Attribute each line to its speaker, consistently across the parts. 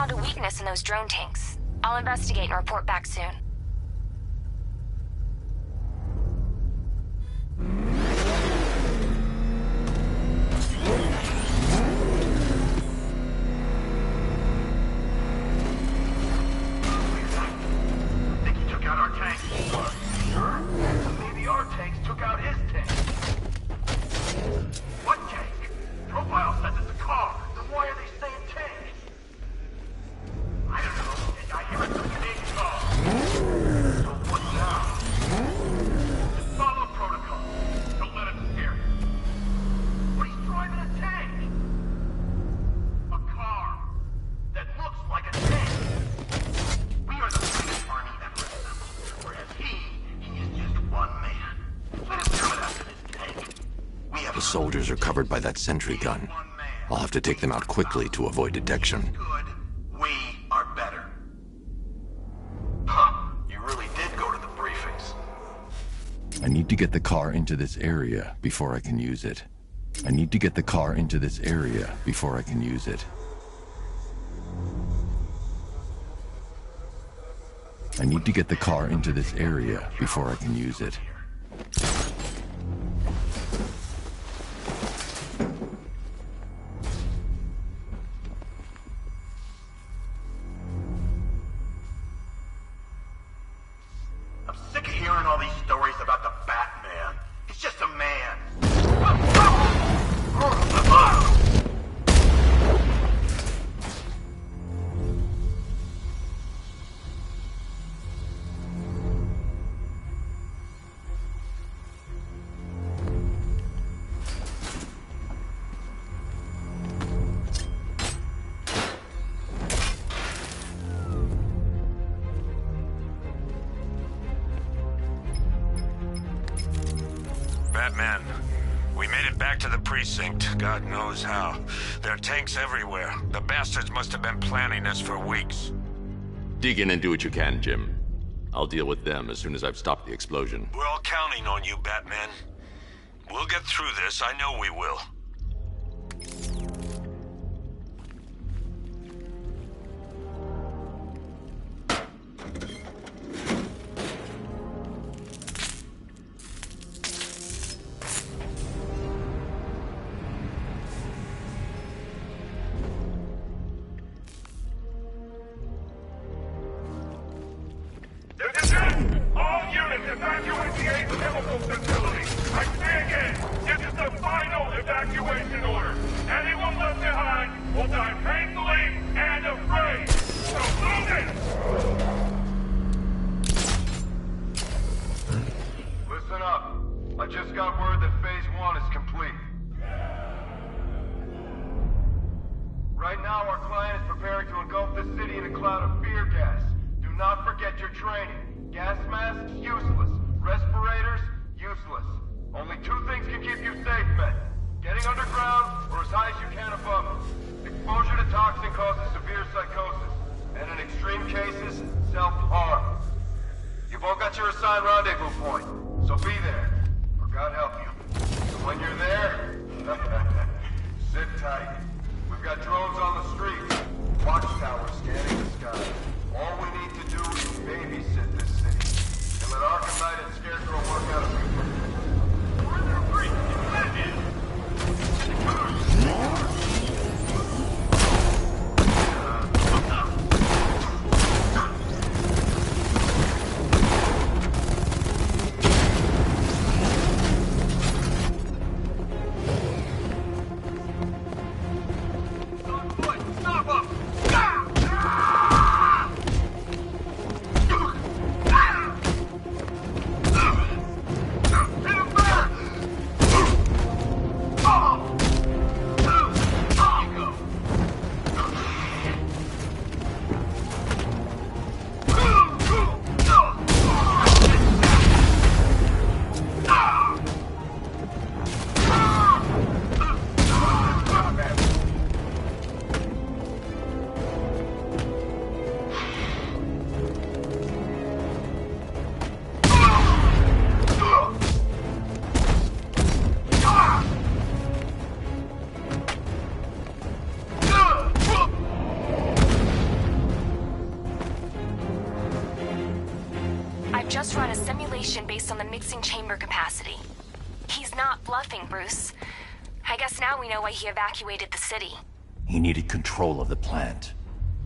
Speaker 1: found a weakness in those drone tanks. I'll investigate and report back soon.
Speaker 2: Think he took out our tanks? Sure. Maybe our tanks took out his tank. What tank? Profile says it's a car. Then why are they saying tank? I don't know. I hear it's a big car. So what now? Just follow protocol. Don't let him scare you. But he's driving a tank. A car that looks like a tank. We are the biggest army ever assembled, whereas he is just one man. Let him do it after this tank. We have
Speaker 3: The soldiers are covered by that sentry gun. I'll have to take them out quickly to avoid detection.
Speaker 2: good. We are better. Huh. You really did go to the briefings.
Speaker 3: I need to get the car into this area before I can use it. I need to get the car into this area before I can use it. I need to get the car into this area before I can use it.
Speaker 2: I'm sick of hearing all these stories about the Batman. He's just a man.
Speaker 4: Batman, we made it back to the precinct. God knows how. There are tanks everywhere. The bastards must have been planning this for weeks.
Speaker 5: Dig in and do what you can, Jim. I'll deal with them as soon as I've stopped the explosion.
Speaker 4: We're all counting on you, Batman. We'll get through this. I know we will.
Speaker 2: All units evacuate the Ace Chemical Facility. I say again, this is the final evacuation order. Anyone left behind will die painfully and afraid. So move it! Listen up. I just got word that Phase 1 is complete. Right now, our client is preparing to engulf the city in a cloud of fear gas. Do not forget your training. Gas masks, useless. Respirators, useless. Only two things can keep you safe, men. Getting underground, or as high as you can above it. Exposure to toxin causes severe psychosis, and in extreme cases, self-harm. You've all got your assigned rendezvous point, so be there, or God help you. And when you're there, sit tight. We've got drones on the street, watchtowers scanning the sky. All we need to do is babysit this city, and let Arkham and Scarecrow work out a few things. We're in their breach. That is.
Speaker 1: allocation based on the mixing chamber capacity. He's not bluffing, Bruce. I guess now we know why he evacuated the city.
Speaker 3: He needed control of the plant.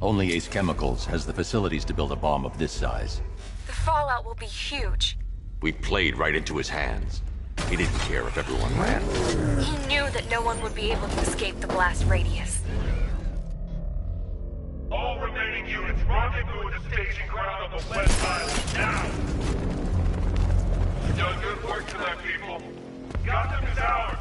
Speaker 3: Only Ace Chemicals has the facilities to build a bomb of this size.
Speaker 1: The fallout will be huge.
Speaker 5: We played right into his hands. He didn't care if everyone ran.
Speaker 1: He knew that no one would be able to escape the blast radius.
Speaker 6: All remaining units, rendezvous at the staging ground on the west island, now! You've done good work tonight, people. Gotham is ours!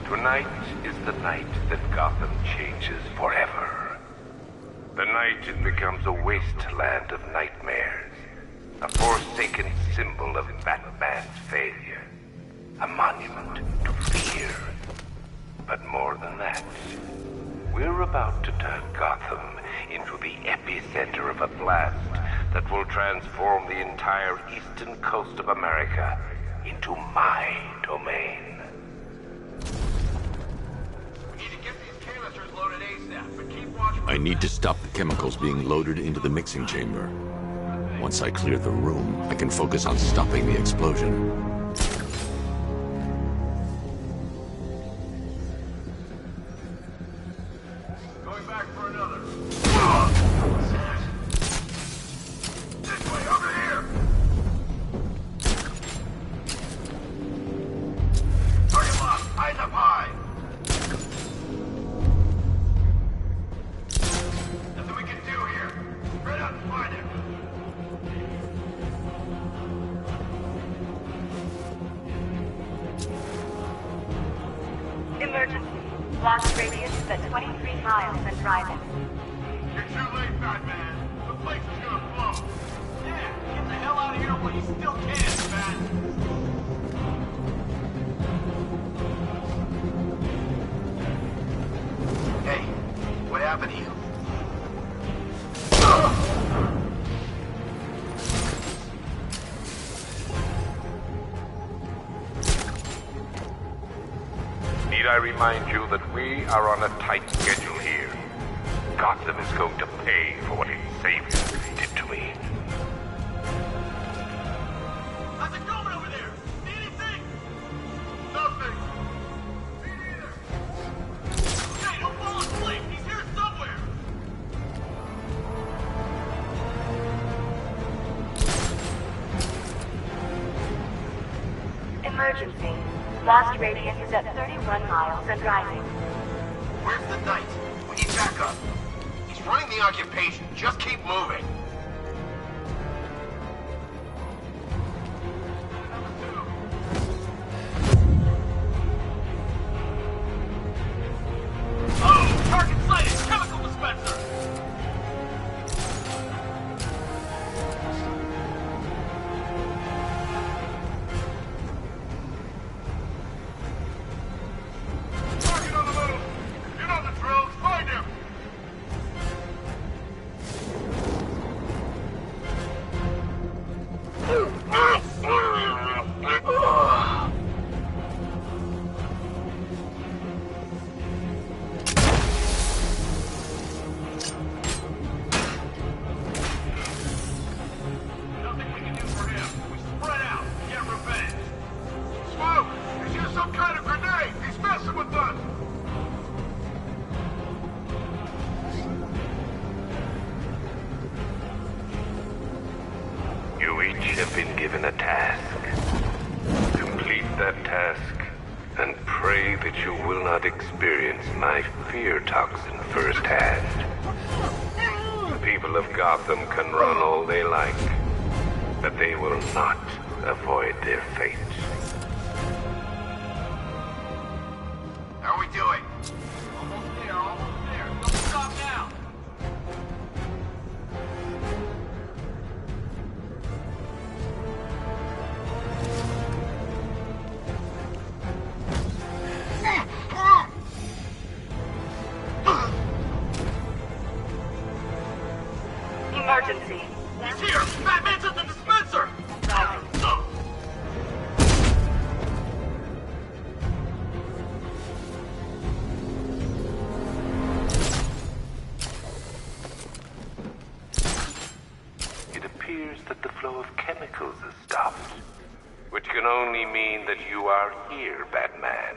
Speaker 7: Tonight is the night that Gotham changes forever. The night it becomes a wasteland of nightmares, a forsaken symbol of Batman's failure, a monument to fear. But more than that, we're about to turn Gotham into the epicenter of a blast that will transform the entire eastern coast of America into my domain.
Speaker 3: I need to stop the chemicals being loaded into the mixing chamber. Once I clear the room, I can focus on stopping the explosion.
Speaker 2: Going back for another. This way, over here! Target locked, eyes up high! Nothing we can do here. Spread out and find him.
Speaker 8: Emergency. Blast radius is at 23 miles and driving.
Speaker 2: You're too late, Batman. The place is gonna blow. Yeah, get the hell out of here while you still can, Bat. Hey, what happened to you?
Speaker 7: Need I remind you that we are on a tight schedule here? Gotham is going to pay for what its savior did to me.
Speaker 2: How's it going over there? See anything? Nothing. Me neither. Hey, don't fall asleep. He's here somewhere.
Speaker 8: Emergency. Blast radius is at 31 miles and rising.
Speaker 2: Where's the knight? We need backup. He's running the occupation. Just keep moving. Oh, target sighted! Chemical dispenser! Target on the move! You know the drill. Find him! Nothing we can do for him. We spread out. Get revenge. Smoke! He's used some kind of grenade! He's messing with us!
Speaker 7: You each have been given a task. Complete that task, and pray that you will not experience my fear toxin firsthand. The people of Gotham can run all they like, but they will not avoid their fate.
Speaker 2: How are we doing?
Speaker 6: Almost there, almost there. Don't stop now.
Speaker 8: Emergency.
Speaker 2: He's here! Batman's at the dispenser!
Speaker 7: It appears that the flow of chemicals has stopped, which can only mean that you are here, Batman.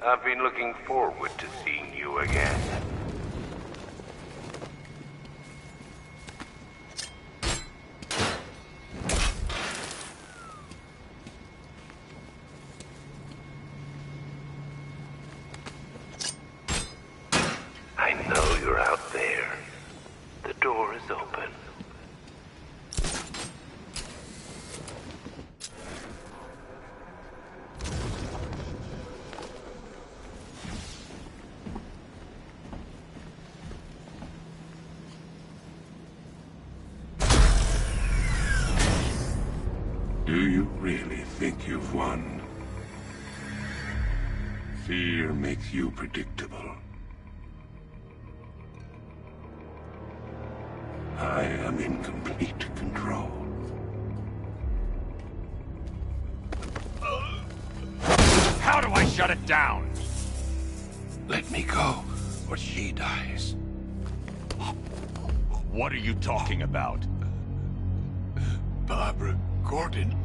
Speaker 7: I've been looking forward to seeing you again. I know you're out there. The door is open.
Speaker 9: Do you really think you've won? Fear makes you predictable. I am in complete control.
Speaker 5: How do I shut it down?
Speaker 9: Let me go, or she dies.
Speaker 5: What are you talking about?
Speaker 9: Barbara Gordon.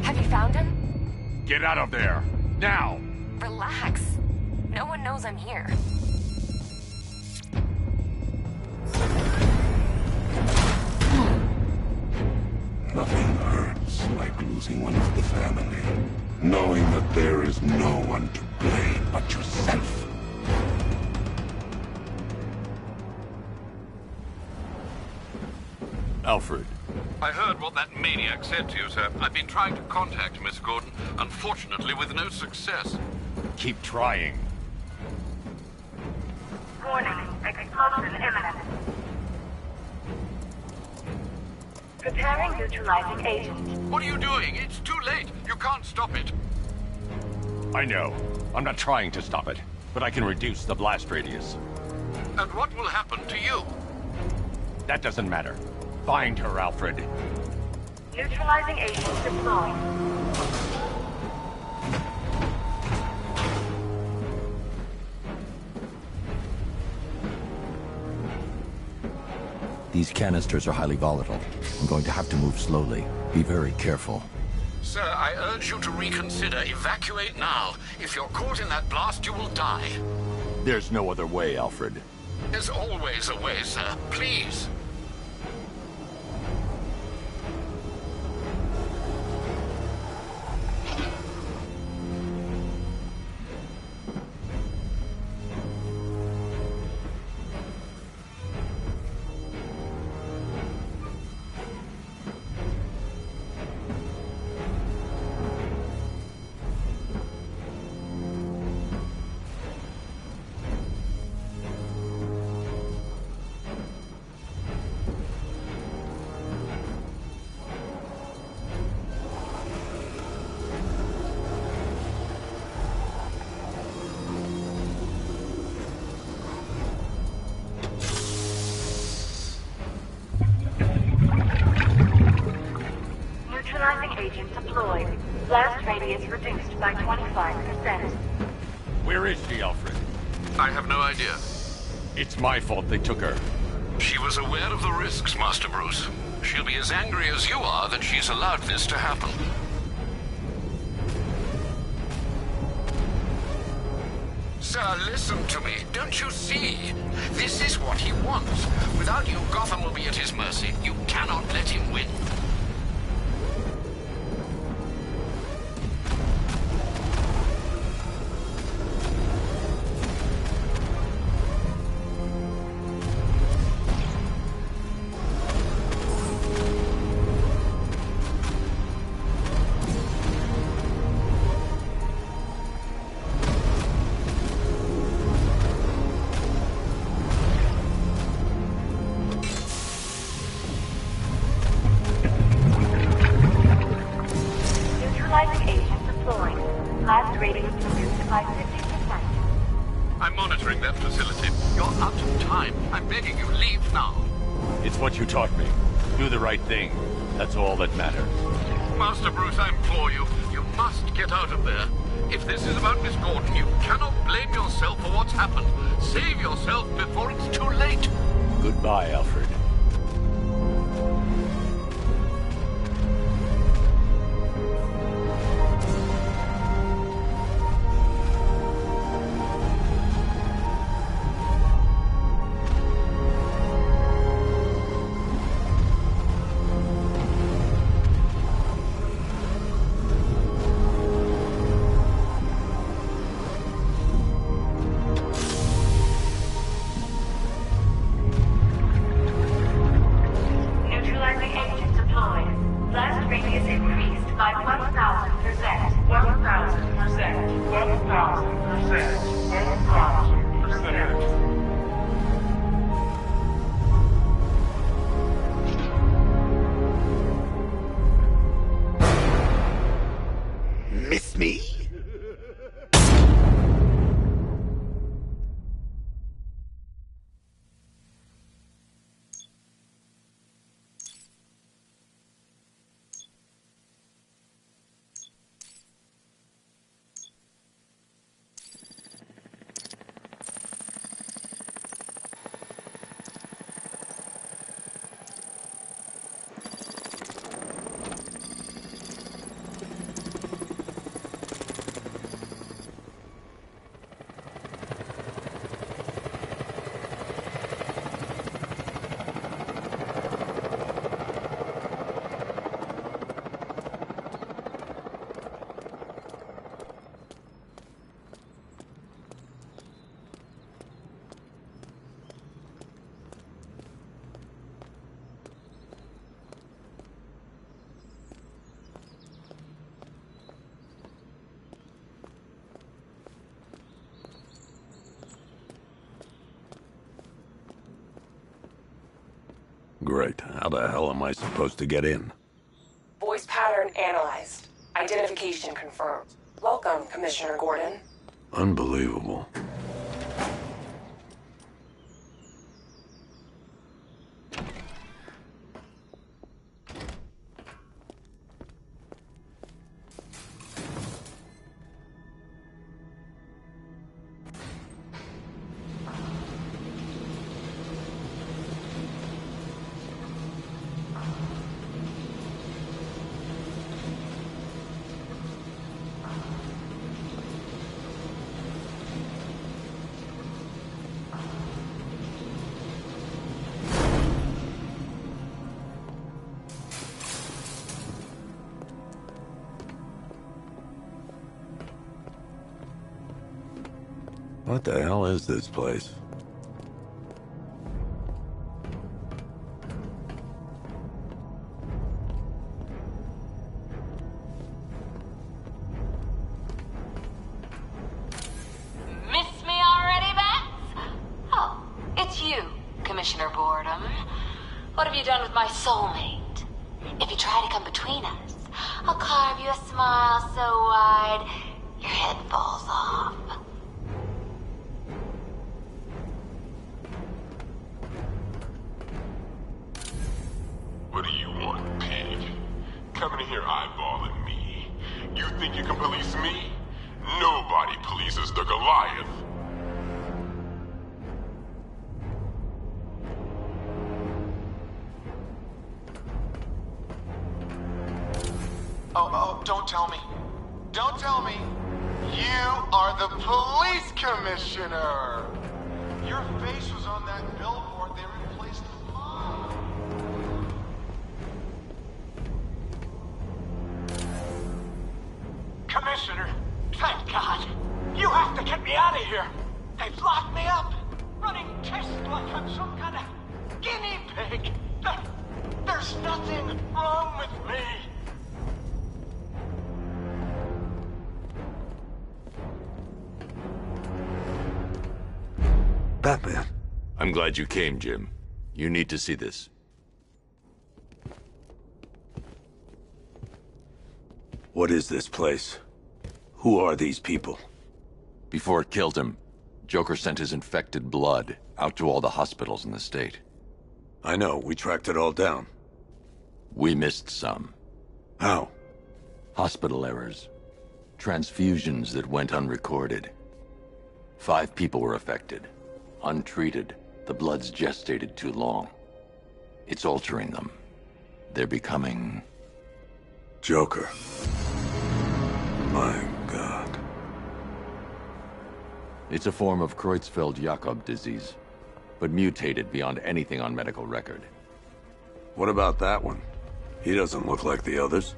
Speaker 1: Have you found him?
Speaker 5: Get out of there! Now!
Speaker 1: Relax. No one knows I'm here.
Speaker 9: Nothing hurts like losing one of the family. Knowing that there is no one to blame but yourself.
Speaker 5: Alfred.
Speaker 10: I heard what that maniac said to you, sir. I've been trying to contact Miss Gordon, unfortunately with no success.
Speaker 5: Keep trying.
Speaker 8: Warning. Explosion imminent. Preparing neutralizing agent.
Speaker 10: What are you doing? It's too late. You can't stop it.
Speaker 5: I know. I'm not trying to stop it, but I can reduce the blast radius.
Speaker 10: And what will happen to you?
Speaker 5: That doesn't matter. Find her, Alfred.
Speaker 8: Neutralizing agent deployed.
Speaker 11: These canisters are highly volatile. I'm going to have to move slowly. Be very careful.
Speaker 10: Sir, I urge you to reconsider. Evacuate now. If you're caught in that blast, you will die.
Speaker 5: There's no other way, Alfred.
Speaker 10: There's always a way, sir. Please.
Speaker 8: Agent deployed. Blast radius reduced by 25%.
Speaker 5: Where is she, Alfred?
Speaker 10: I have no idea.
Speaker 5: It's my fault they took her.
Speaker 10: She was aware of the risks, Master Bruce. She'll be as angry as you are that she's allowed this to happen. Sir, listen to me. Don't you see? This is what he wants. Without you, Gotham will be at his mercy. You cannot let him win.
Speaker 8: rating is reduced by 50%.
Speaker 10: I'm monitoring that facility. You're out of time. I'm begging you, leave now.
Speaker 5: It's what you taught me. Do the right thing. That's all that matters.
Speaker 10: Master Bruce, I implore you. You must get out of there. If this is about Miss Gordon, you cannot blame yourself for what's happened. Save yourself before it's too late.
Speaker 5: Goodbye, Alfred.
Speaker 9: Miss me?
Speaker 3: Great. How the hell am I supposed to get in?
Speaker 12: Voice pattern analyzed. Identification confirmed. Welcome, Commissioner Gordon.
Speaker 3: Unbelievable. What the hell is this place?
Speaker 13: Miss me already, Bats? Oh, it's you, Commissioner Boredom. What have you done with my soulmate? If you try to come between us, I'll carve you a smile so wide your head falls off.
Speaker 6: What do you want, pig? Coming in here eyeballing me. You think you can police me? Nobody polices the Goliath.
Speaker 2: Oh, don't tell me. Don't tell me. You are the police commissioner. Your face was on that billboard. They replaced mine.
Speaker 14: Commissioner, thank God. You have to get me out of here. They've locked me up, running tests like I'm some kind of guinea pig. There's nothing wrong with me.
Speaker 3: Batman. I'm glad you came, Jim. You need to see this. What is this place?
Speaker 15: Who are these people?
Speaker 3: Before it killed him, Joker sent his infected blood out to all the hospitals in the state.
Speaker 15: I know, we tracked it all down.
Speaker 3: We missed some.
Speaker 15: How?
Speaker 3: Hospital errors. Transfusions that went unrecorded. 5 people were affected. Untreated, the blood's gestated too long. It's altering them. They're becoming...
Speaker 15: Joker. My God.
Speaker 3: It's a form of Creutzfeldt-Jakob disease, but mutated beyond anything on medical record.
Speaker 15: What about that one? He doesn't look like the others.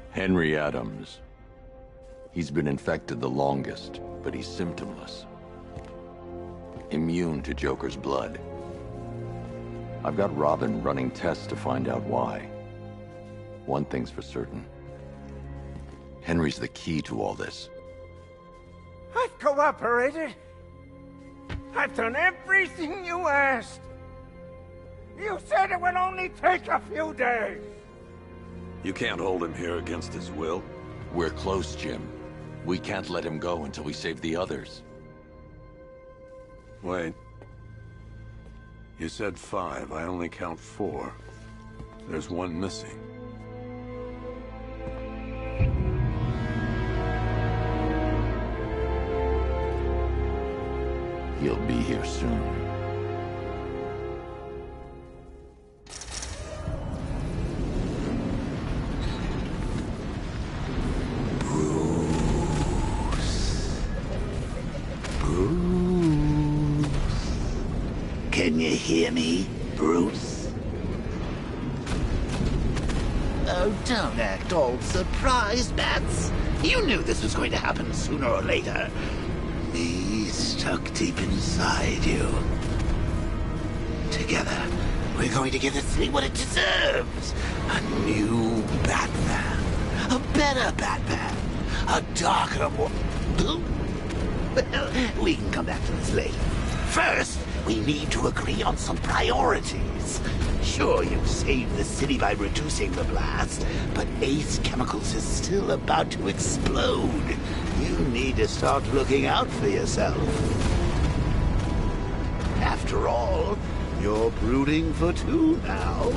Speaker 3: Henry Adams. He's been infected the longest, but he's symptomless. Immune to Joker's blood. I've got Robin running tests to find out why. One thing's for certain. Henry's the key to all this.
Speaker 14: I've cooperated. I've done everything you asked. You said it would only take a few days.
Speaker 15: You can't hold him here against his will.
Speaker 3: We're close, Jim. We can't let him go until we save the others.
Speaker 15: Wait. You said 5. I only count 4. There's one missing.
Speaker 3: He'll be here soon.
Speaker 16: Can you hear me, Bruce? Oh, don't act all surprised, Bats. You knew this was going to happen sooner or later. Me stuck deep inside you. Together, we're going to give this city what it deserves. A new Batman. A better Batman. A darker, more... Well, we can come back to this later. First, we need to agree on some priorities. Sure, you've saved the city by reducing the blast, but Ace Chemicals is still about to explode. You need to start looking out for yourself. After all, you're brooding for 2 now.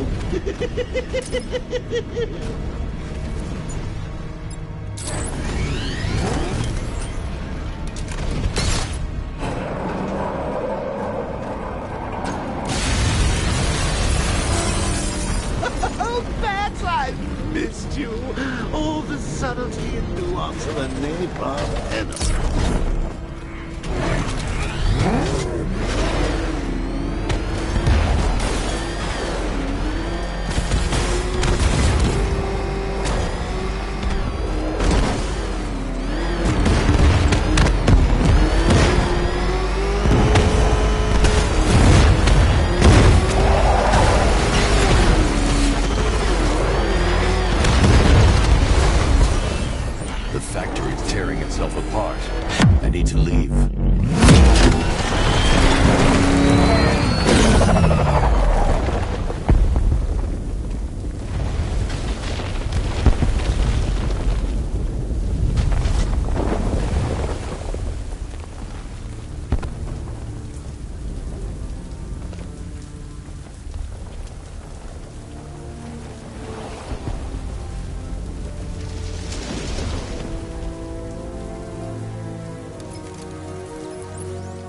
Speaker 16: Missed you. All the subtlety and nuance of a napalm enemy.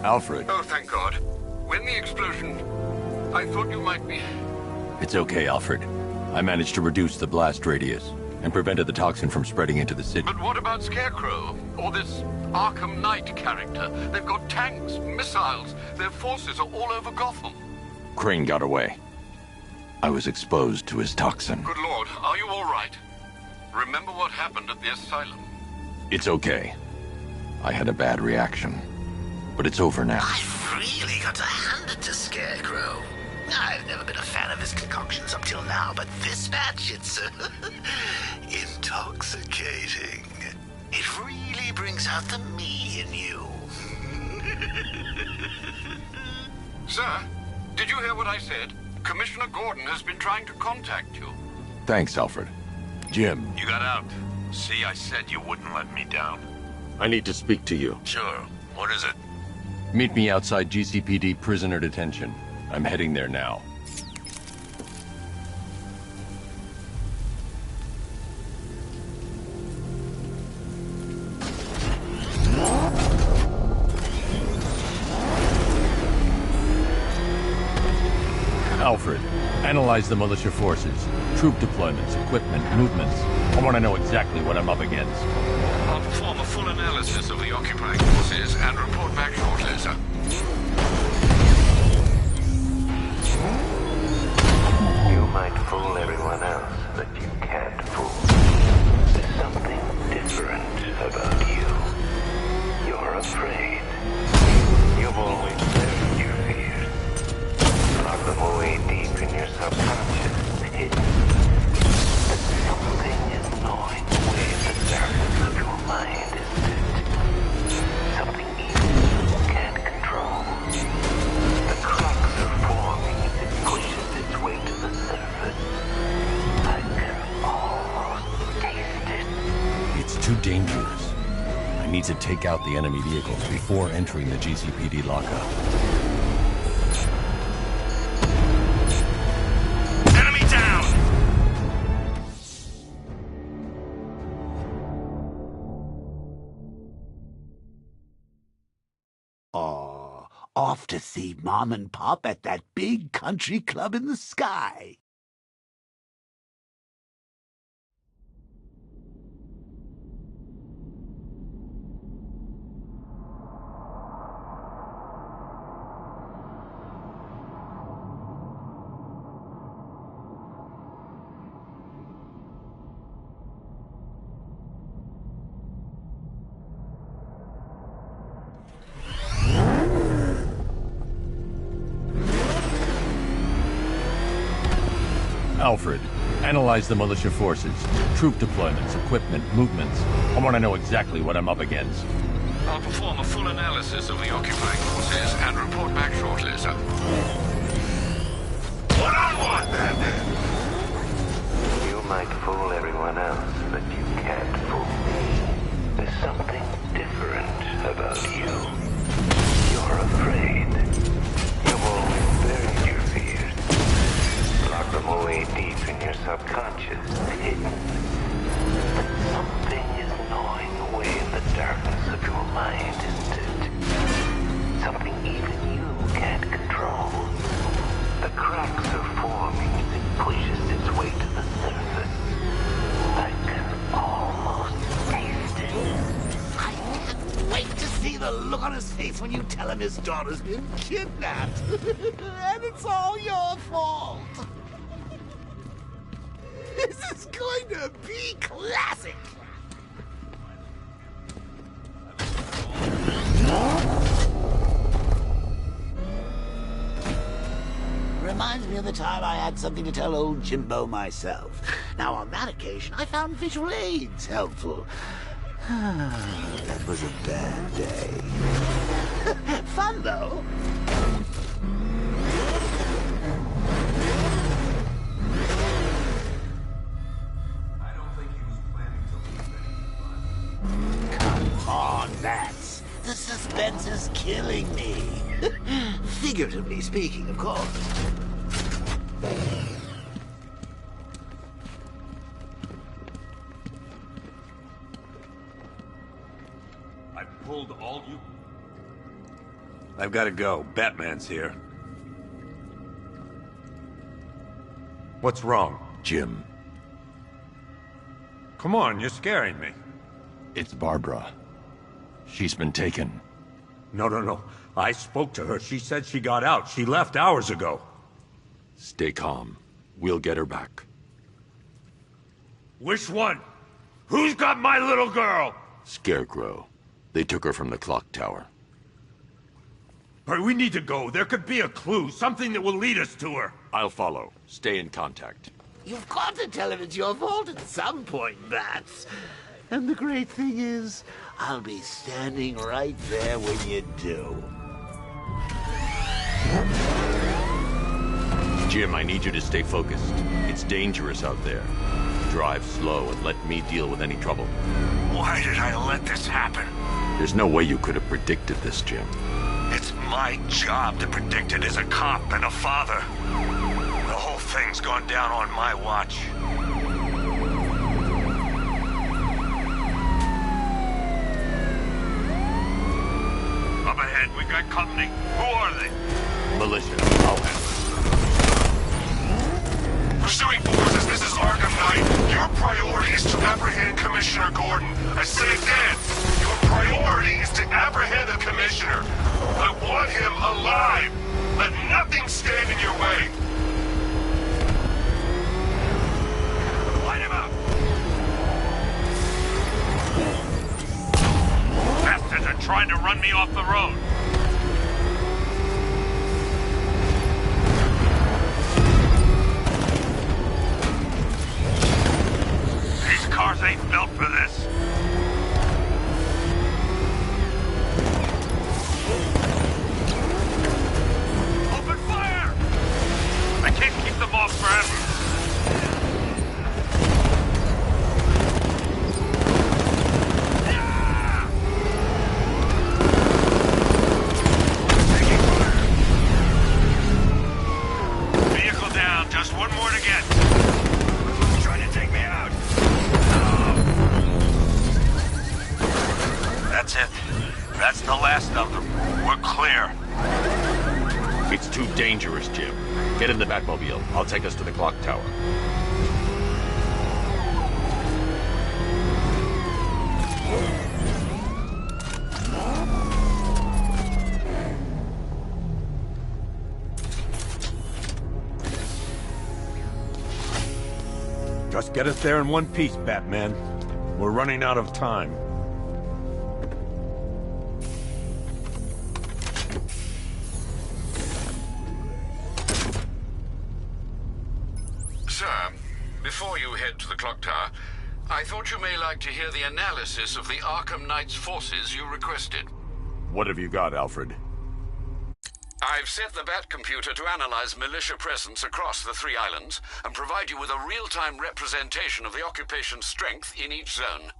Speaker 3: Alfred.
Speaker 10: Oh, thank God. When the explosion... I thought you might be...
Speaker 3: It's okay, Alfred. I managed to reduce the blast radius and prevented the toxin from spreading into the city.
Speaker 10: But what about Scarecrow? Or this Arkham Knight character? They've got tanks, missiles. Their forces are all over Gotham.
Speaker 3: Crane got away. I was exposed to his toxin.
Speaker 10: Good Lord, are you all right? Remember what happened at the asylum?
Speaker 3: It's okay. I had a bad reaction. But it's over now.
Speaker 16: I've really got to hand it to Scarecrow. I've never been a fan of his concoctions up till now, but this batch, it's intoxicating. It really brings out the me in you.
Speaker 10: Sir, did you hear what I said? Commissioner Gordon has been trying to contact you.
Speaker 3: Thanks, Alfred. Jim.
Speaker 4: You got out. See, I said you wouldn't let me down.
Speaker 5: I need to speak to you.
Speaker 4: Sure. What is it?
Speaker 5: Meet me outside GCPD prisoner detention. I'm heading there now. Alfred, analyze the militia forces, troop deployments, equipment, movements. I want to know exactly what I'm up against.
Speaker 10: I'll perform a full analysis of the occupying forces and report back shortly, sir.
Speaker 7: You might fool everyone else, but you can't fool. There's something different about you. You're afraid. You've always lived your fears. Lock them away deep in your subconscious, hidden. But something is gnawing away at the surface of your mind, isn't it? Something even you can't control. The cracks are forming as it pushes its way to the surface. I can almost taste it.
Speaker 11: It's too dangerous. I need to take out the enemy vehicles before entering the GCPD lockup.
Speaker 4: Enemy down!
Speaker 16: Oh, off to see Mom and Pop at that big country club in the sky.
Speaker 5: Alfred, analyze the militia forces, troop deployments, equipment, movements. I want to know exactly what I'm up against.
Speaker 10: I'll perform a full analysis of the occupying forces and report back shortly, sir.
Speaker 4: What I want, Batman!
Speaker 7: You might fool everyone else, but you can't fool me. There's something different about you. You're afraid. You've always buried your fears. Lock them away deep in your subconscious, hidden. But something is gnawing away in the darkness of your mind, isn't it? Something even you can't control. The cracks are forming as it pushes its way to the surface. I can almost taste it.
Speaker 16: I can't wait to see the look on his face when you tell him his daughter's been kidnapped. And it's all your fault. This is going to be classic. Reminds me of the time I had something to tell old Jimbo myself. Now, on that occasion, I found visual aids helpful. That was a bad day. Fun, though. Come on, Bats. The suspense is killing me. Figuratively speaking, of course.
Speaker 5: I pulled all you...
Speaker 15: I've got to go. Batman's here. What's wrong?
Speaker 3: Jim.
Speaker 15: Come on, you're scaring me.
Speaker 5: It's Barbara. She's been taken.
Speaker 15: No. I spoke to her. She said she got out. She left hours ago.
Speaker 3: Stay calm. We'll get her back.
Speaker 15: Which one? Who's got my little girl?
Speaker 3: Scarecrow. They took her from the clock tower.
Speaker 15: All right, we need to go. There could be a clue, something that will lead us to her.
Speaker 3: I'll follow. Stay in contact.
Speaker 16: You've got to tell him it's your fault at some point, Bats. And the great thing is, I'll be standing right there when you do.
Speaker 3: Jim, I need you to stay focused. It's dangerous out there. Drive slow and let me deal with any trouble.
Speaker 4: Why did I let this happen?
Speaker 5: There's no way you could have predicted this, Jim.
Speaker 4: It's my job to predict it as a cop and a father. The whole thing's gone down on my watch. Up ahead, we got company. Who are they?
Speaker 5: Militia. I'll handle it.
Speaker 6: Pursuing forces, this is Arkham Knight. Your priority is to apprehend Commissioner Gordon. I say again, your priority is to apprehend the Commissioner. I want him alive. Let nothing stand in your way.
Speaker 4: Light him up! Bastards are trying to run me off the road. These cars ain't built for this. Open fire! I can't keep them off forever. Vehicle down, just one more to get. Trying to take me out. That's it. That's the last of them. We're clear.
Speaker 5: It's too dangerous, Jim. Get in the Batmobile. I'll take us to the clock tower.
Speaker 15: Just get us there in one piece, Batman. We're running out of time.
Speaker 10: Sir, before you head to the clock tower, I thought you may like to hear the analysis of the Arkham Knight's forces you requested.
Speaker 15: What have you got, Alfred?
Speaker 10: I've set the Bat computer to analyze militia presence across the 3 islands and provide you with a real-time representation of the occupation's strength in each zone.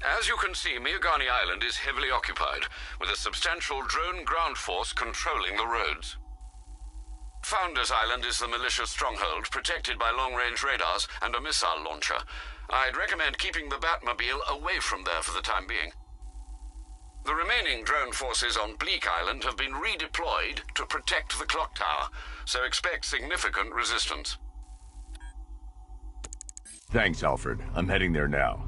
Speaker 10: As you can see, Miagani Island is heavily occupied, with a substantial drone ground force controlling the roads. Founders Island is the militia stronghold, protected by long-range radars and a missile launcher. I'd recommend keeping the Batmobile away from there for the time being. The remaining drone forces on Bleak Island have been redeployed to protect the clock tower, so expect significant resistance.
Speaker 5: Thanks, Alfred. I'm heading there now.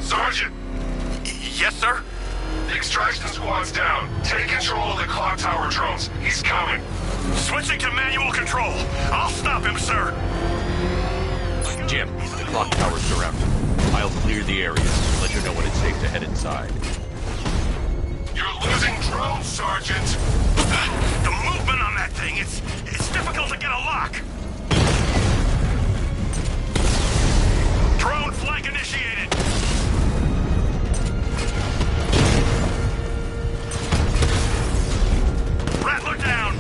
Speaker 6: Sergeant!
Speaker 4: Yes, sir?
Speaker 6: The extraction squad's down. Take control of the clock tower drones. He's coming.
Speaker 4: Switching to manual control. I'll stop him, sir.
Speaker 5: Jim, the clock tower's surrounded. I'll clear the area. Let you know when it's safe to head inside.
Speaker 6: You're losing drones, Sergeant.
Speaker 4: The movement on that thing, it's difficult to get a lock. Drone flank initiated. Rattler down.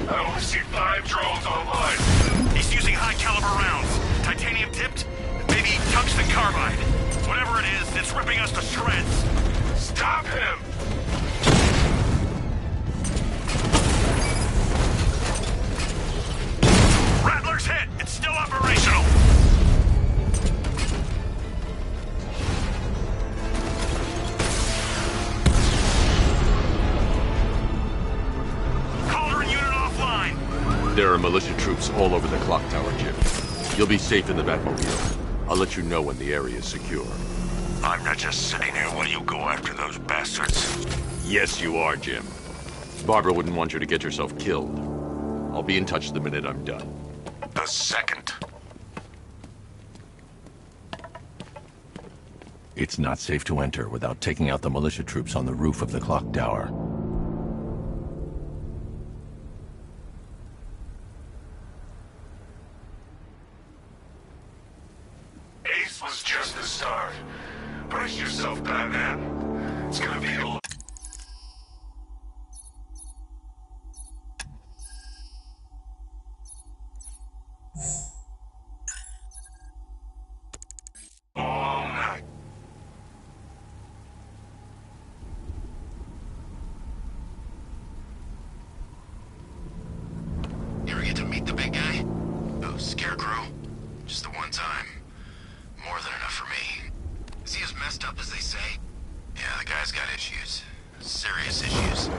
Speaker 6: I only see 5 drones online.
Speaker 4: He's using high-caliber rounds. Titanium tipped? Maybe tungsten carbide. Whatever it is, it's ripping us to shreds.
Speaker 6: Stop him!
Speaker 4: Rattler's hit. It's still operational.
Speaker 5: There are militia troops all over the clock tower, Jim. You'll be safe in the Batmobile. I'll let you know when the area is secure.
Speaker 4: I'm not just sitting here while you go after those bastards.
Speaker 5: Yes, you are, Jim. Barbara wouldn't want you to get yourself killed. I'll be in touch the minute I'm done.
Speaker 4: The second.
Speaker 11: It's not safe to enter without taking out the militia troops on the roof of the clock tower.
Speaker 6: Ace was just the start. Brace yourself, Batman. It's gonna be a...
Speaker 17: get to meet the big guy? Oh, Scarecrow? Just the one time. More than enough for me. Is he as messed up as they say? Yeah, the guy's got issues. Serious issues.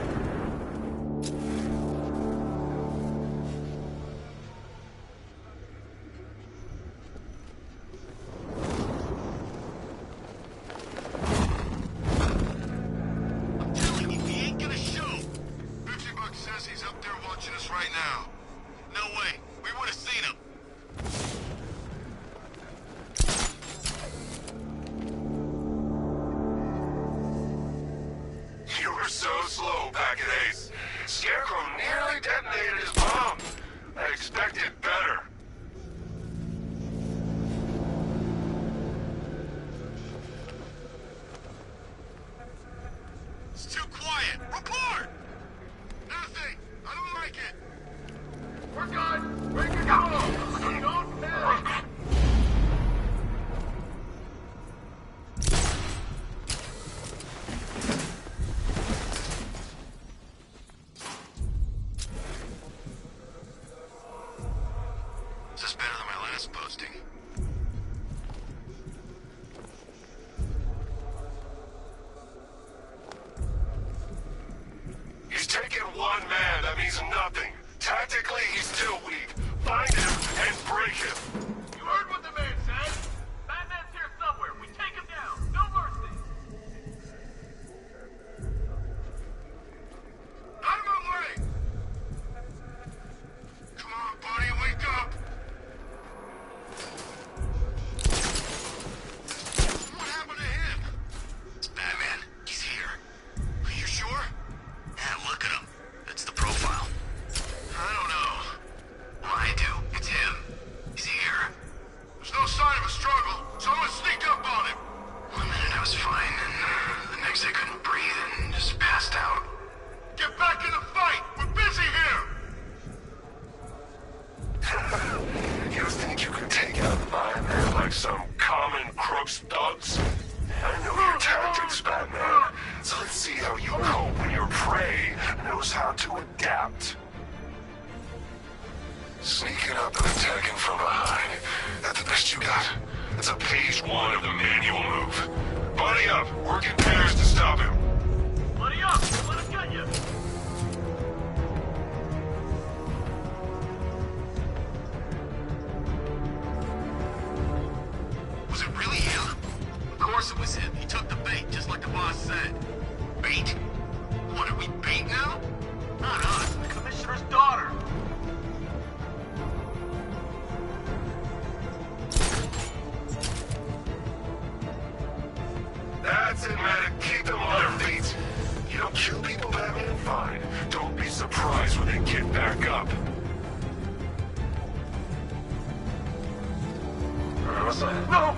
Speaker 2: No!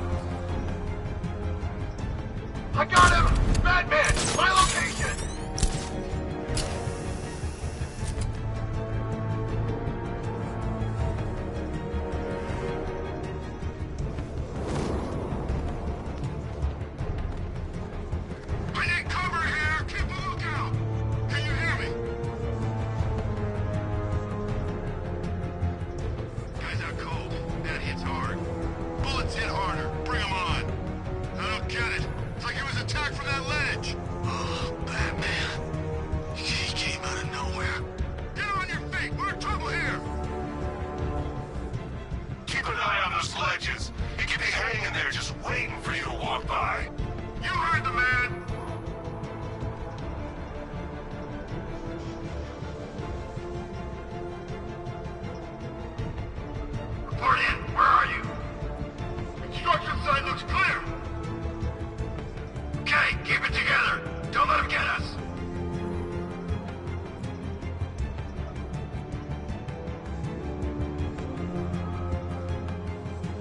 Speaker 2: I got him! Batman! My location!
Speaker 6: I need cover here! Keep a lookout! Can you hear me? Guy's out cold. That hits hard. Bullets hit harder. Bring him on. I don't get it. It's like he was attacked from that ledge.
Speaker 17: Oh, Batman. He came out of nowhere.
Speaker 6: Get on your feet. We're in trouble here. Keep an eye on those ledges. He could be hanging there just waiting for you to walk by. You heard the man. Report in. Where are you? Construction site looks clear. Okay, keep it together. Don't let him get us.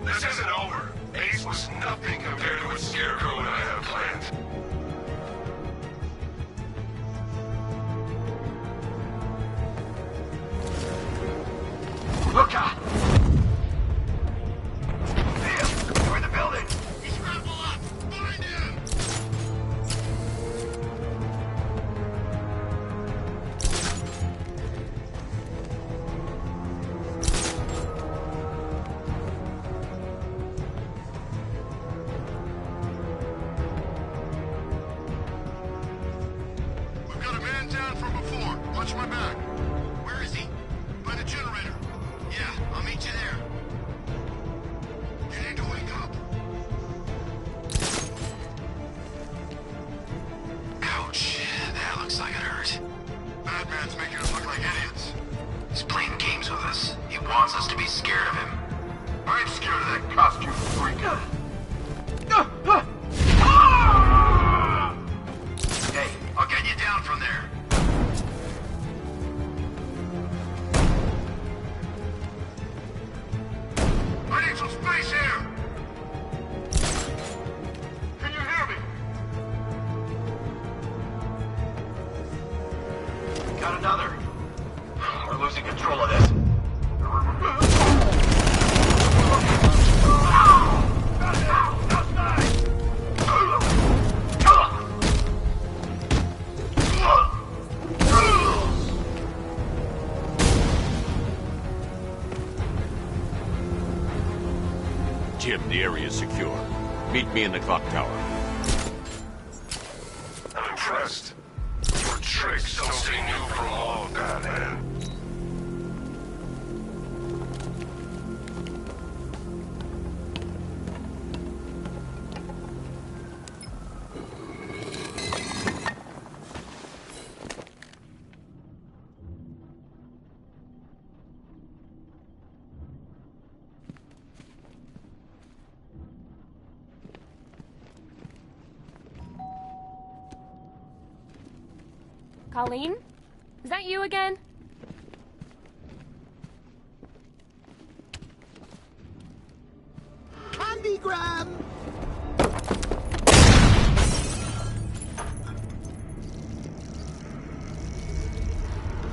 Speaker 6: This isn't over. Ace was nothing compared to what Scarecrow and I have planned. Look out! See him! Toward the building! He's scramble up! Find him!
Speaker 17: Watch my back. Where is he? By the generator. Yeah, I'll meet you there. You need to wake up. Ouch. That looks like it hurt. Batman's making us look like idiots. He's playing games with us. He wants us to be scared of him. I ain't scared of that costume freak. Hey, I'll get you down from there. I need some space here! Can you hear me? Got another. We're losing control of this.
Speaker 5: Jim, the area is secure. Meet me in the clock tower.
Speaker 6: I'm impressed. Your tricks don't seem new from all, Batman.
Speaker 1: Colleen? Is that you again?
Speaker 16: Candygram!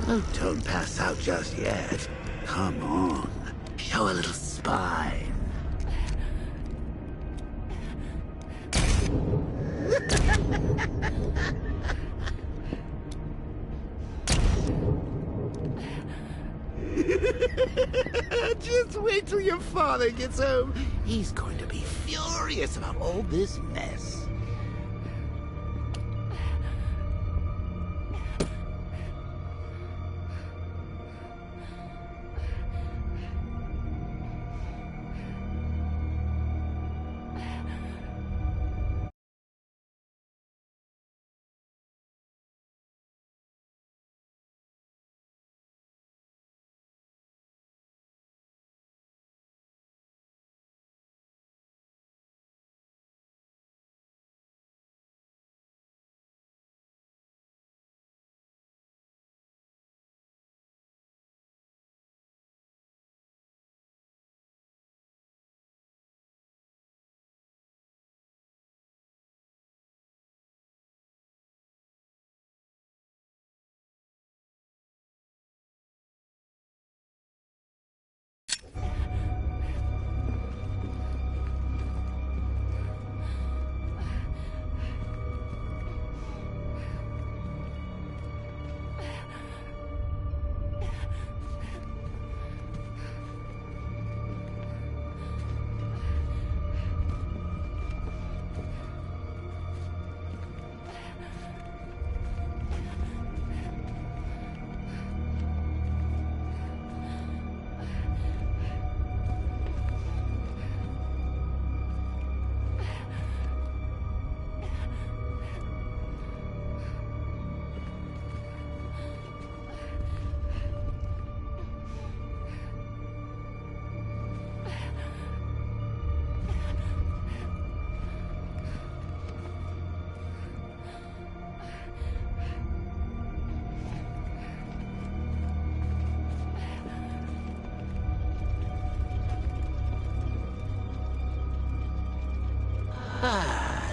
Speaker 16: Oh, don't pass out just yet. Come on. Show a little spine. Just wait till your father gets home. He's going to be furious about all this mess.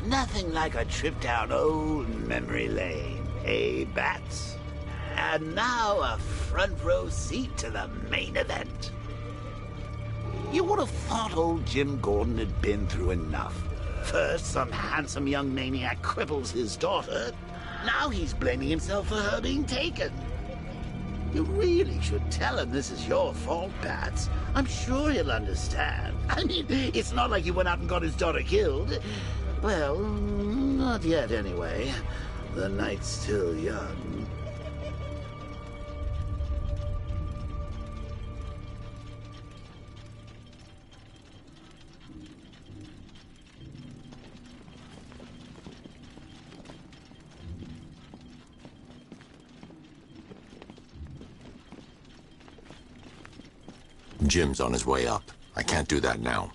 Speaker 16: Nothing like a trip down old memory lane, eh, Bats? And now a front row seat to the main event. You would have thought old Jim Gordon had been through enough. First, some handsome young maniac cripples his daughter. Now he's blaming himself for her being taken. You really should tell him this is your fault, Bats. I'm sure he'll understand. I mean, it's not like you went out and got his daughter killed. Well, not yet, anyway. The night's still young.
Speaker 11: Jim's on his way up. I can't do that now.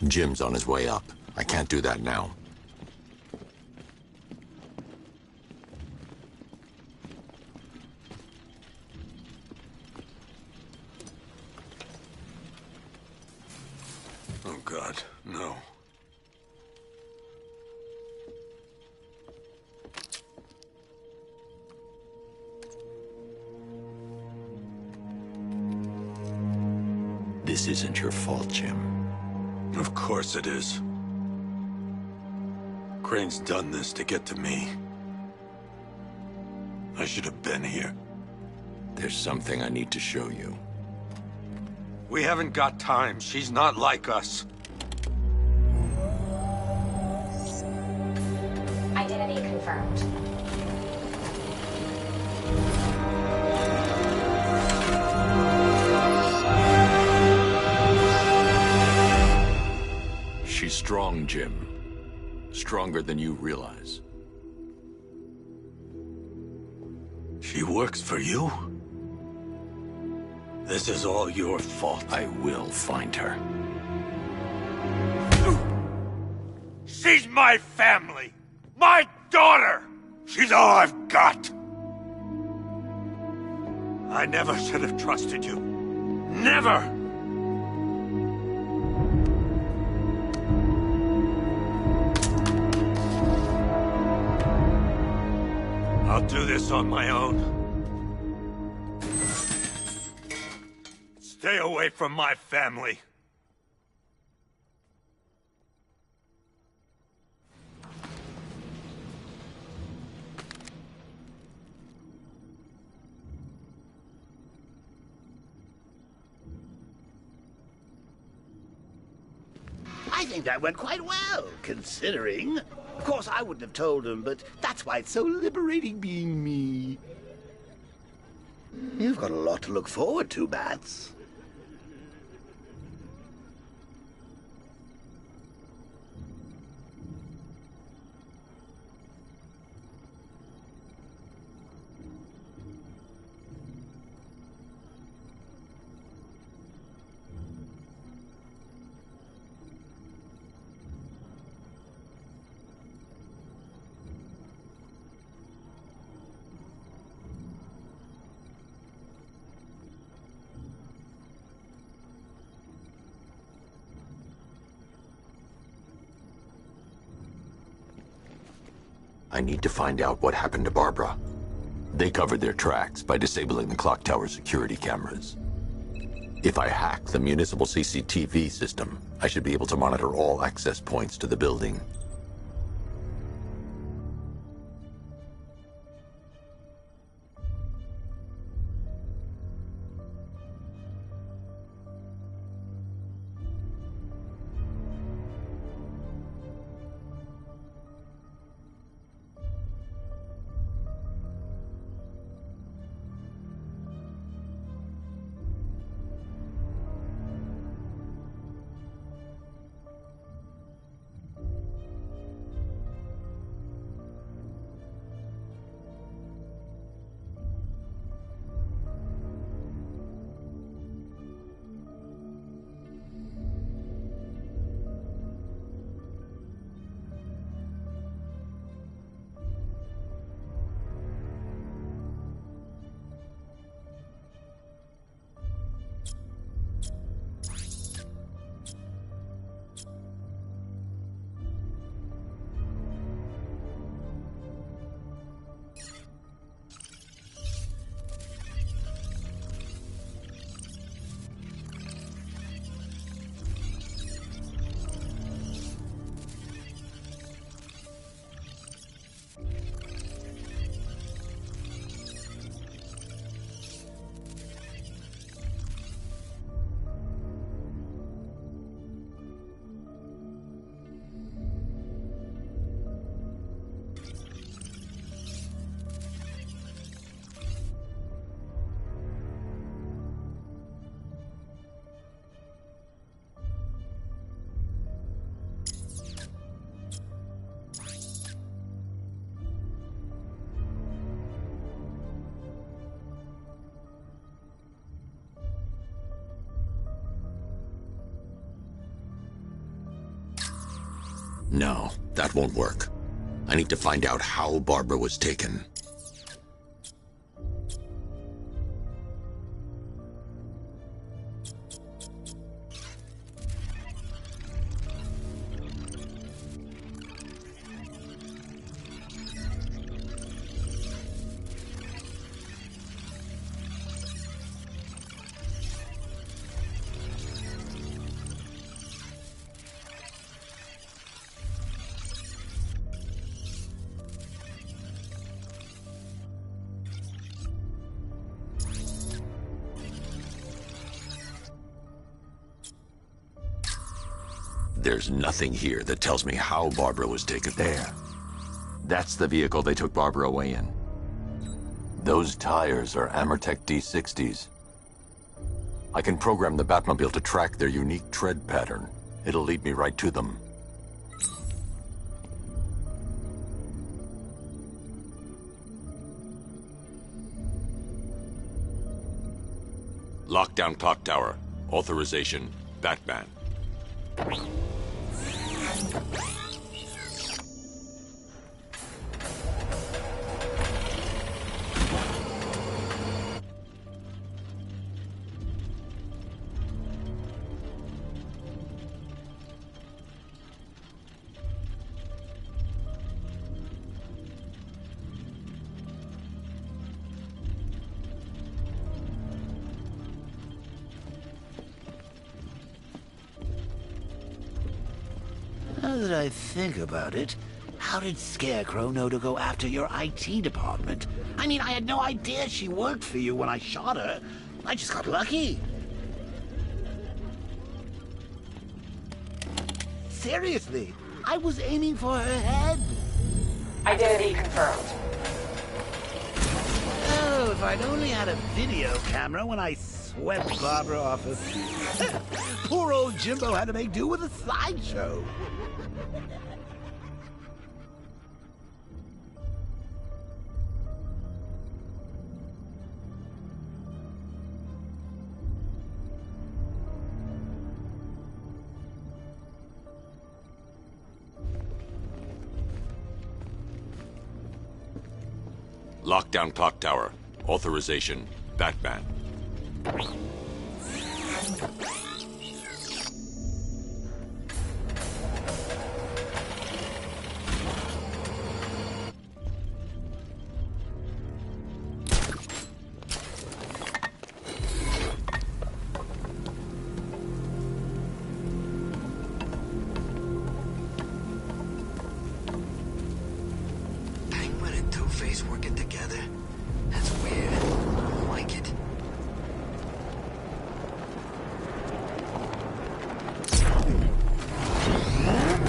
Speaker 11: Jim's on his way up. I can't do that now.
Speaker 15: God, no.
Speaker 3: This isn't your fault, Jim.
Speaker 15: Of course it is. Crane's done this to get to me. I should have been here.
Speaker 3: There's something I need to show you.
Speaker 15: We haven't got time. She's not like us.
Speaker 1: Identity confirmed.
Speaker 3: She's strong, Jim. Stronger than you realize.
Speaker 15: She works for you? This is all your fault.
Speaker 3: I will find her.
Speaker 15: She's my family! My daughter! She's all I've got! I never should have trusted you. Never! I'll do this on my own. Stay away from my family.
Speaker 16: I think that went quite well, considering. Of course, I wouldn't have told him, but that's why it's so liberating being me. You've got a lot to look forward to, Bats.
Speaker 3: I need to find out what happened to Barbara. They covered their tracks by disabling the clock tower security cameras. If I hack the municipal CCTV system, I should be able to monitor all access points to the building. No, that won't work. I need to find out how Barbara was taken.
Speaker 11: There's nothing here that tells me how Barbara was taken.
Speaker 3: There. That's the vehicle they took Barbara away in. Those tires are Amertech D60s. I can program the Batmobile to track their unique tread pattern. It'll lead me right to them.
Speaker 11: Lockdown clock tower. Authorization, Batman.
Speaker 16: Now that I think about it, how did Scarecrow know to go after your IT department? I mean, I had no idea she worked for you when I shot her. I just got lucky. Seriously, I was aiming for her head.
Speaker 12: Identity confirmed.
Speaker 16: Oh, if I'd only had a video camera when I swept Barbara off her feet. Poor old Jimbo had to make do with a slideshow.
Speaker 11: Lockdown clock tower. Authorization, Batman.
Speaker 17: Penguin and Two-Face working together? That's weird. I don't like it.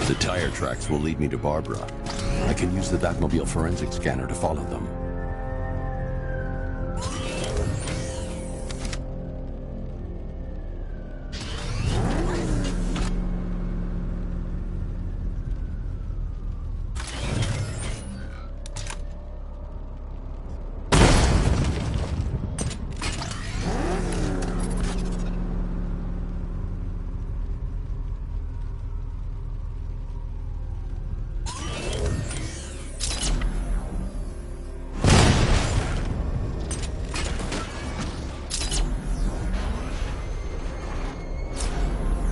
Speaker 11: The tire tracks will lead me to Barbara. I can use the Batmobile forensic scanner to follow them.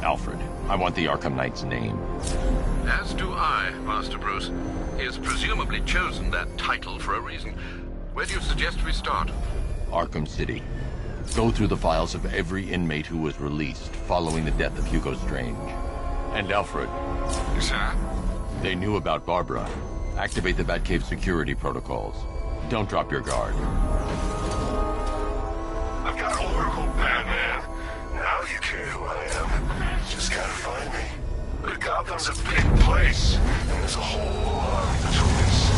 Speaker 5: Alfred, I want the Arkham Knight's name.
Speaker 10: As do I, Master Bruce. He has presumably chosen that title for a reason. Where do you suggest we start?
Speaker 5: Arkham City. Go through the files of every inmate who was released following the death of Hugo Strange. And Alfred.
Speaker 10: Sir?
Speaker 5: They knew about Barbara. Activate the Batcave security protocols. Don't drop your guard.
Speaker 6: I've got Oracle, Batman. Now you care who I am. Just gotta find me. But Gotham's a big place, and there's a whole lot between us.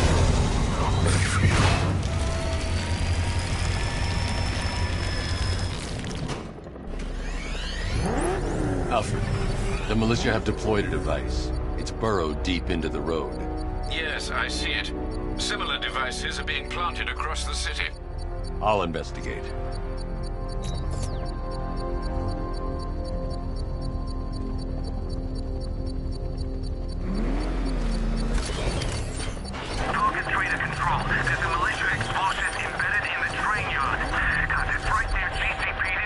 Speaker 6: I'm ready for you.
Speaker 5: Alfred, the militia have deployed a device. It's burrowed deep into the road.
Speaker 10: Yes, I see it. Similar devices are being planted across the city.
Speaker 5: I'll investigate.
Speaker 2: Target trader control. There's a militia explosive embedded in the train yard. Got it right near GCPD.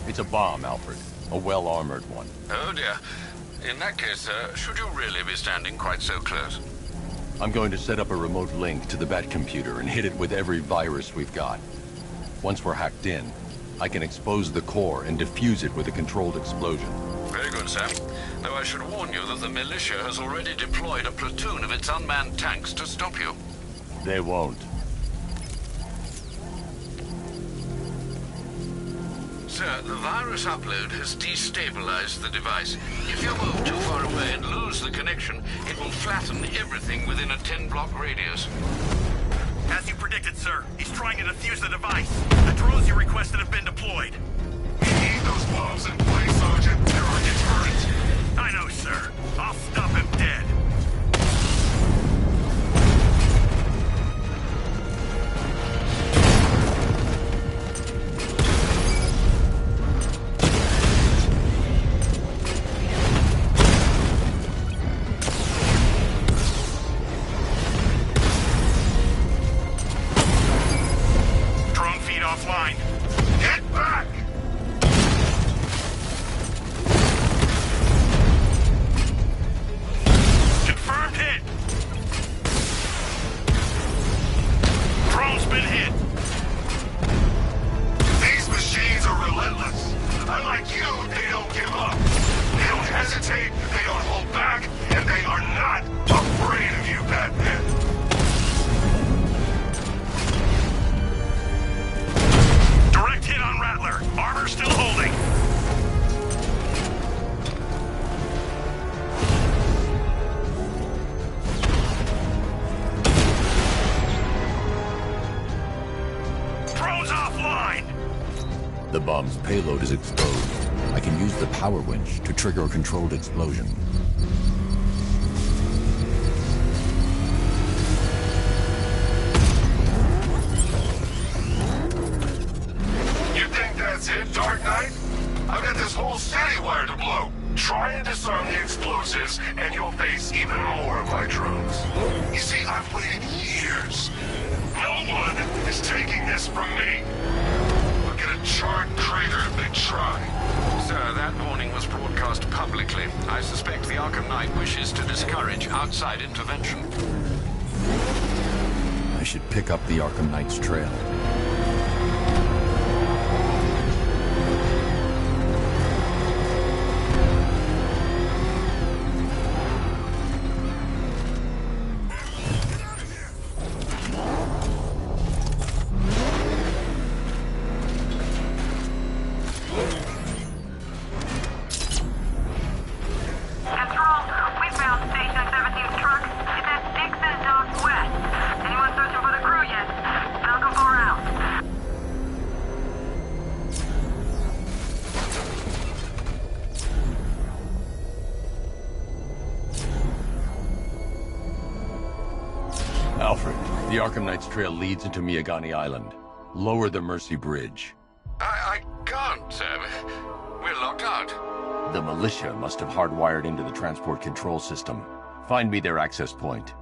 Speaker 5: It's a bomb, Alfred.
Speaker 11: A well-armored one.
Speaker 10: Oh dear. In that case, should you really be standing quite so close?
Speaker 11: I'm going to set up a remote link to the Bat computer and hit it with every virus we've got. Once we're hacked in, I can expose the core and defuse it with a controlled explosion.
Speaker 10: Very good, Sam. Though I should warn you that the militia has already deployed a platoon of its unmanned tanks to stop you.
Speaker 11: They won't.
Speaker 10: Sir, the virus upload has destabilized the device. If you move too far away and lose the connection, it will flatten everything within a 10-block radius.
Speaker 18: As you predicted, sir. He's trying to defuse the device. The drones you requested have been deployed.
Speaker 6: We need those bombs in place, Sergeant. They're our deterrent.
Speaker 18: I know, sir. I'll stop him dead.
Speaker 6: Offline. Get back!
Speaker 18: Confirmed hit. Drone's been hit.
Speaker 6: These machines are relentless. Unlike you, they don't give up. They don't hesitate, they don't hold back, and they are not afraid of you, Batman.
Speaker 18: Direct hit on Rattler. Armor still holding. Drone's offline.
Speaker 11: The bomb's payload is exposed. I can use the power winch to trigger a controlled explosion.
Speaker 6: That's it, Dark Knight? I've got this whole city wired to blow. Try and disarm the explosives, and you'll face even more of my drones. You see, I've waited years. No one is taking this from me. Look at a charred crater if they try.
Speaker 10: Sir, that warning was broadcast publicly. I suspect the Arkham Knight wishes to discourage outside intervention.
Speaker 11: I should pick up the Arkham Knight's trail. Alfred, the Arkham Knight's trail leads into Miagani Island. Lower the Mercy Bridge.
Speaker 10: I can't, sir. We're locked out.
Speaker 11: The militia must have hardwired into the transport control system. Find me their access point.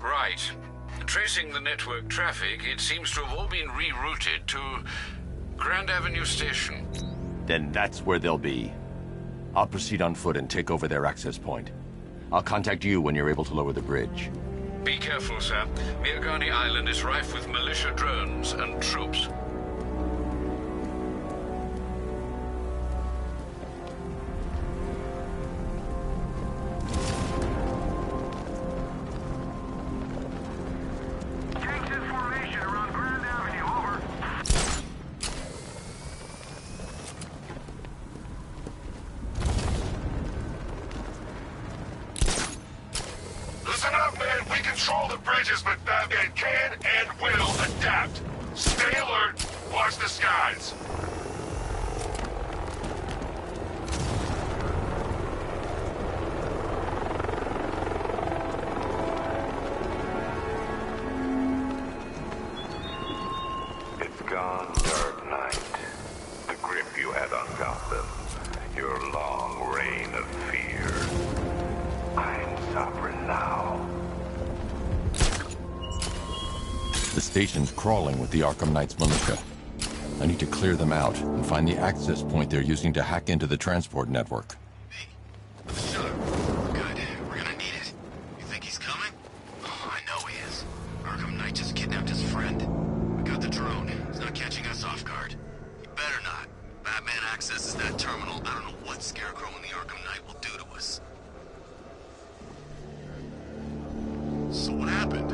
Speaker 10: Right. Tracing the network traffic, it seems to have all been rerouted to Grand Avenue Station.
Speaker 11: Then that's where they'll be. I'll proceed on foot and take over their access point. I'll contact you when you're able to lower the bridge.
Speaker 10: Be careful, sir. Miagani Island is rife with militia drones and troops.
Speaker 6: Listen up, man. We control the bridges, but Batman can and will adapt. Stay alert. Watch the skies.
Speaker 7: It's gone, Dark Knight. The grip you had on Gotham. Your long reign of fear. I'm sovereign now.
Speaker 11: The station's crawling with the Arkham Knight's militia. I need to clear them out and find the access point they're using to hack into the transport network.
Speaker 17: Good. We're gonna need it. You think he's coming? Oh, I know he is. Arkham Knight just kidnapped his friend. We got the drone. He's not catching us off guard. He better not. Batman accesses that terminal. I don't know what Scarecrow and the Arkham Knight will do to us. So what happened?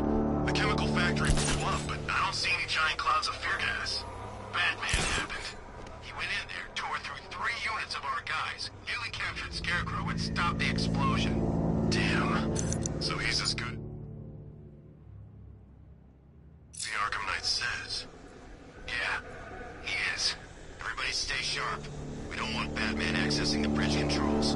Speaker 17: The chemical factory blew up, but I don't see any giant clouds of fear gas. Batman happened. He went in there, tore through 3 units of our guys, nearly captured Scarecrow, and stopped the explosion. Damn. So he's as good as the Arkham Knight says. Yeah, he is. Everybody stay sharp. We don't want Batman accessing the bridge controls.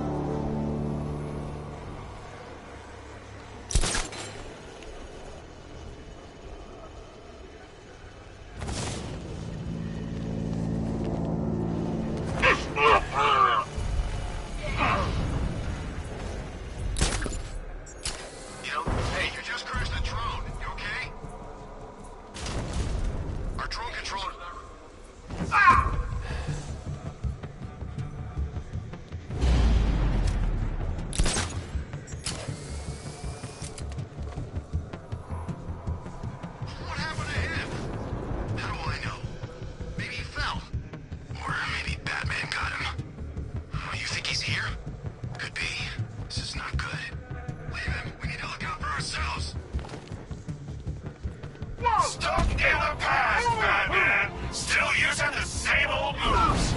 Speaker 6: Stuck in the past, Batman! Still using the same old moves!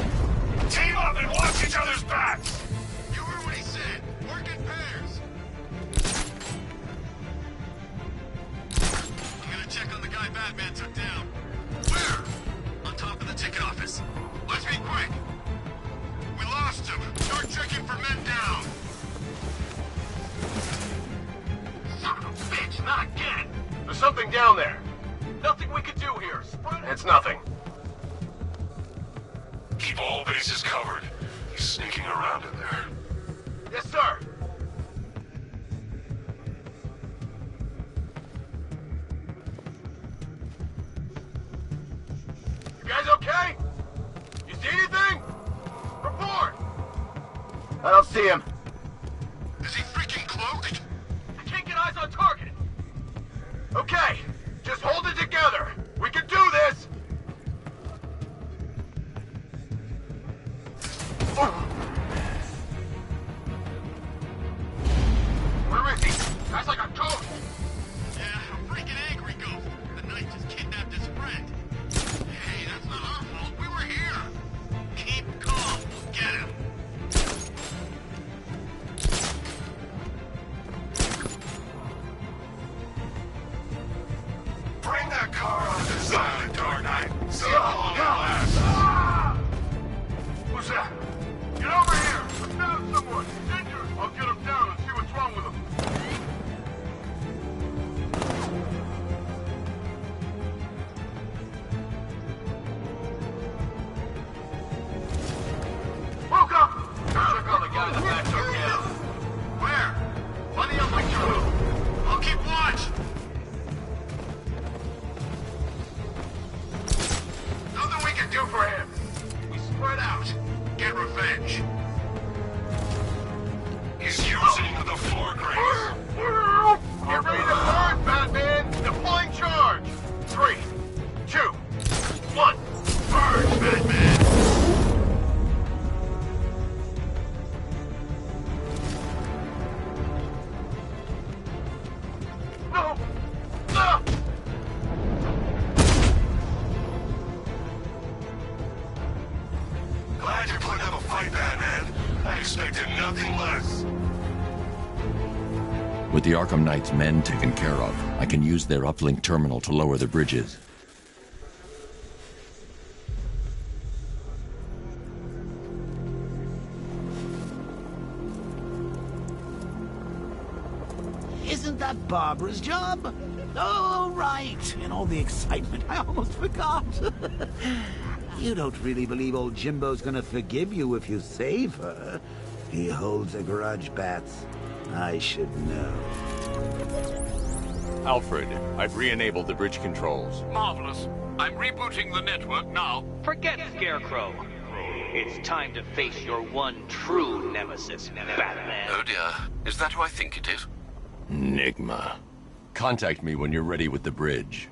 Speaker 6: Team up and watch each other's backs!
Speaker 17: You heard what he said. Work in pairs. I'm gonna check on the guy Batman took down. Where? On top of the ticket office. Let's be quick. We lost him. Start checking for men down. Son of a bitch, not again!
Speaker 2: There's something down there. Nothing we can do here. It's nothing.
Speaker 6: Keep all bases covered. He's sneaking around in there.
Speaker 2: Yes, sir. You guys okay? You see anything? Report! I don't see him.
Speaker 17: Is he freaking cloaked?
Speaker 2: I can't get eyes on target. Okay, just hold it together. We can do this. Where is he? Guy's like a ghost.
Speaker 17: Yeah, a freaking angry ghost. The Knight just kidnapped his friend. Hey, that's not our fault. We were here. Keep calm. We'll get him.
Speaker 6: Bring that car on the side, Dark Knight. See how long it lasts.
Speaker 2: Who's that? Get over here. I found someone. He's injured. I'll get him down and see what's wrong with him. Woke up! Check on the guy that back took down.
Speaker 17: Where? Plenty of my crew. I'll keep watch.
Speaker 2: Nothing we can do for him. We spread out.
Speaker 17: Get revenge.
Speaker 6: He's using the floor grates.
Speaker 2: Get ready to burn, Batman! Deploying charge! 3, 2, 1.
Speaker 17: Purge, Batman!
Speaker 2: No! Ah!
Speaker 6: Glad you're putting up a fight, Batman. I expected nothing less.
Speaker 11: With the Arkham Knight's men taken care of, I can use their uplink terminal to lower the bridges.
Speaker 16: Isn't that Barbara's job? Oh, right. In all the excitement, I almost forgot. You don't really believe old Jimbo's gonna forgive you if you save her. He holds a grudge, Bats. I should know.
Speaker 5: Alfred, I've re-enabled the bridge controls.
Speaker 10: Marvelous. I'm rebooting the network now.
Speaker 14: Forget Scarecrow. It's time to face your one true nemesis, Batman.
Speaker 10: Oh dear. Is that who I think it is?
Speaker 11: Enigma. Contact me when you're ready with the bridge.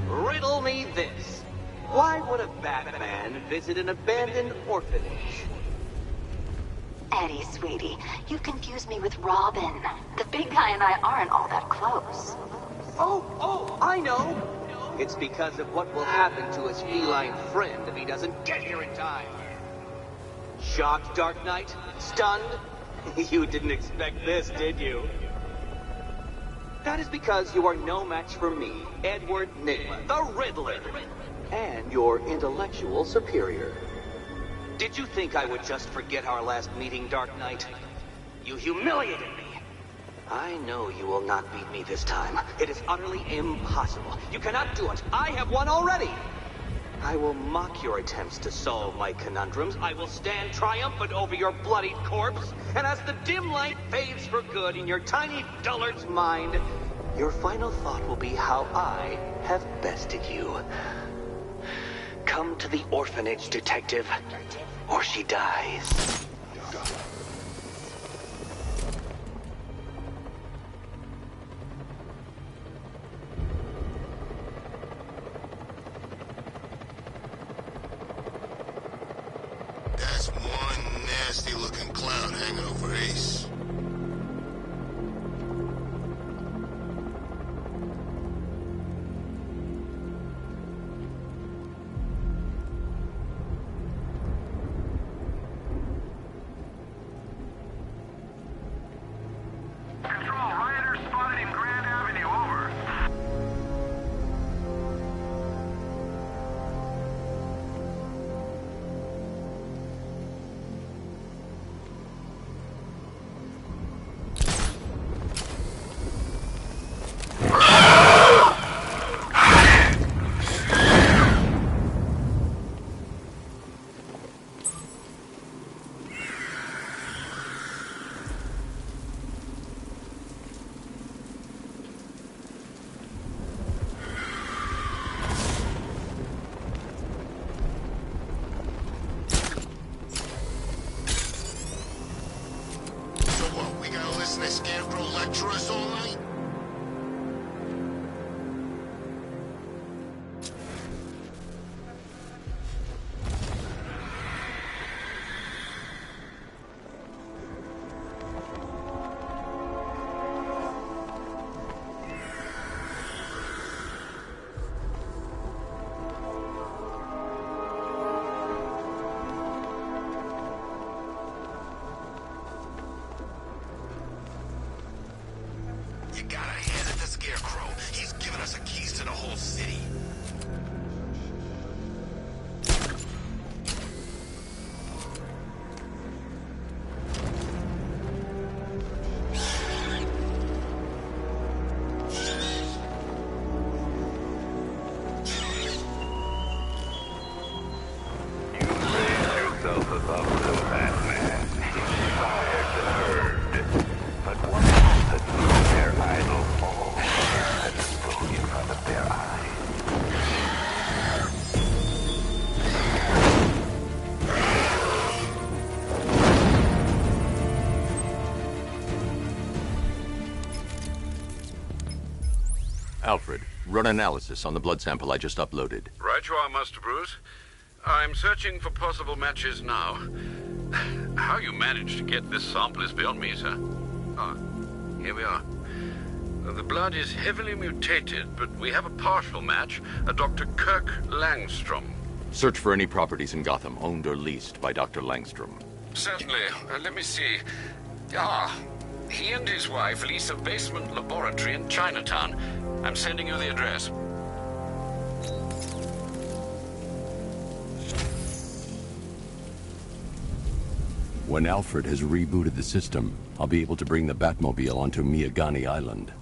Speaker 14: Riddle me this. Why would a Batman visit an abandoned orphanage?
Speaker 8: Eddie, sweetie, you confuse me with Robin. The big guy and I aren't all that close.
Speaker 14: Oh, I know. It's because of what will happen to his feline friend if he doesn't get here in time. Shocked, Dark Knight? Stunned? You didn't expect this, did you? That is because you are no match for me, Edward Nigma, the Riddler, and your intellectual superior. Did you think I would just forget our last meeting, Dark Knight? You humiliated me. I know you will not beat me this time. It is utterly impossible. You cannot do it. I have won already. I will mock your attempts to solve my conundrums. I will stand triumphant over your bloodied corpse. And as the dim light fades for good in your tiny dullard's mind, your final thought will be how I have bested you. Come to the orphanage, detective, or she dies.
Speaker 17: That's one nasty-looking cloud hanging over Ace.
Speaker 2: Control, rioters spotted in Grand Avenue, over.
Speaker 17: So what, we gotta listen to Scarecrow lecture us all night? You gotta hand it to Scarecrow. He's given us the keys to the whole city.
Speaker 7: You raise yourself above the Batman. Inspire the herd. But what happens when their idol falls peacefully in front of their eyes?
Speaker 11: Alfred, run analysis on the blood sample I just uploaded.
Speaker 10: Right you are, Master Bruce. I'm searching for possible matches now. How you managed to get this sample is beyond me, sir. Ah, here we are. The blood is heavily mutated, but we have a partial match, a Dr. Kirk Langstrom.
Speaker 11: Search for any properties in Gotham owned or leased by Dr. Langstrom.
Speaker 10: Certainly. Let me see. Ah, he and his wife lease a basement laboratory in Chinatown. I'm sending you the address.
Speaker 11: When Alfred has rebooted the system, I'll be able to bring the Batmobile onto Miyagani Island.